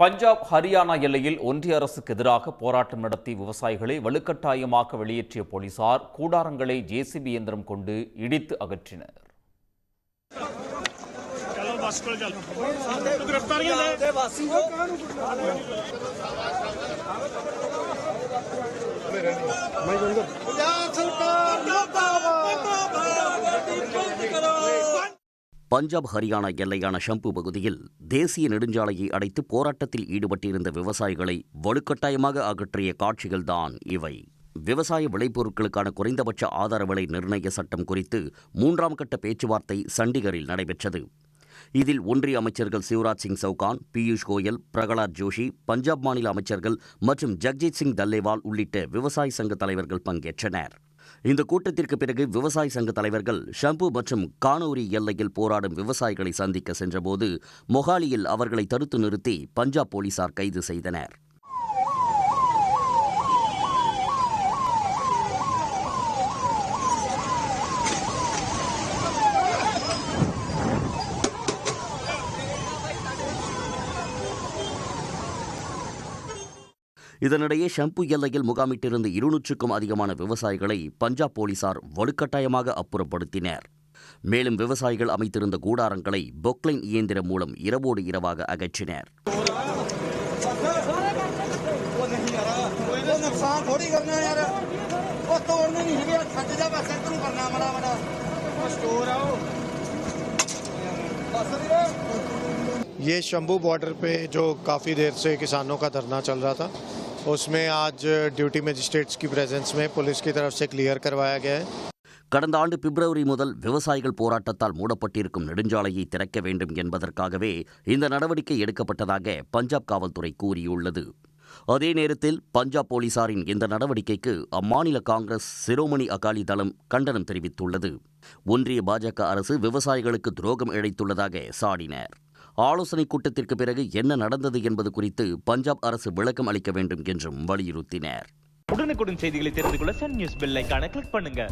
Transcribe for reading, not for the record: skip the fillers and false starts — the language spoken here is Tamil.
பஞ்சாப் ஹரியானா எல்லையில் ஒன்றிய அரசுக்கு எதிராக போராட்டம் நடத்தி விவசாயிகளை வலுக்கட்டாயமாக வெளியேற்றிய போலீசார் கூடாரங்களை ஜேசிபி இயந்திரம் கொண்டு இடித்து அகற்றினர். பஞ்சாப் ஹரியானா எல்லையான ஷம்பு பகுதியில் தேசிய நெடுஞ்சாலையை அடைத்து போராட்டத்தில் ஈடுபட்டிருந்த விவசாயிகளை வலுக்கட்டாயமாக அகற்றிய காட்சிகள்தான் இவை. விவசாய விளைபொருட்களுக்கான குறைந்தபட்ச ஆதார விலை நிர்ணய சட்டம் குறித்து 3ஆம் கட்ட பேச்சுவார்த்தை சண்டிகரில் நடைபெற்றது. இதில் ஒன்றிய அமைச்சர்கள் சிவராஜ் சிங் சவுகான், பியூஷ் கோயல், பிரகலாத் ஜோஷி, பஞ்சாப் மாநில அமைச்சர்கள் மற்றும் ஜக்ஜீத் சிங் தல்லேவால் உள்ளிட்ட விவசாய சங்க தலைவர்கள் பங்கேற்றனர். இந்த கூட்டத்திற்கு பிறகு விவசாய சங்க தலைவர்கள் ஷம்பு மற்றும் கானூரி எல்லையில் போராடும் விவசாயிகளை சந்திக்க சென்றபோது மொஹாலியில் அவர்களை தடுத்து நிறுத்தி பஞ்சாப் போலீசார் கைது செய்தனர். இதனிடையே ஷம்பு எல்லையில் முகாமிட்டிருந்த 200க்கும் அதிகமான விவசாயிகளை பஞ்சாப் போலீசார் வலுக்கட்டாயமாக அப்புறப்படுத்தினர். மேலும் விவசாயிகள் அமைத்திருந்த கூடாரங்களை பொக்லைன் இயந்திரம் மூலம் இரவோடு இரவாக அகற்றினர். ये शंभू बॉर्डर पे जो काफ़ी देर से किसानों का धरना चल रहा था, उसमें आज ड्यूटी मजिस्ट्रेट्स की प्रेजेंस में पुलिस की तरफ से क्लियर करवाया गया है. கடந்த ஆண்டு பிப்ரவரி முதல் விவசாயிகள் போராட்டத்தால் மூடப்பட்டிருக்கும் நெடுஞ்சாலையை திறக்க வேண்டும் என்பதற்காகவே இந்த நடவடிக்கை எடுக்கப்பட்டதாக பஞ்சாப் காவல்துறை கூறியுள்ளது. அதே நேரத்தில் பஞ்சாப் போலீசாரின் இந்த நடவடிக்கைக்கு அம்மாநில காங்கிரஸ் சிரோமணி அகாலி தளம் கண்டனம் தெரிவித்துள்ளது. ஒன்றிய பாஜக அரசு விவசாயிகளுக்கு துரோகம் இழைத்துள்ளதாக சாடினர். ஆலோசனை கூட்டத்திற்கு பிறகு என்ன நடந்தது என்பது குறித்து பஞ்சாப் அரசு விளக்கம் அளிக்க வேண்டும் என்றும் வலியுறுத்தினர். உடனுக்குடன் செய்திகளை தெரிந்து கொள்ள சன் நியூஸ் பெல் ஐகானை கிளிக் பண்ணுங்க.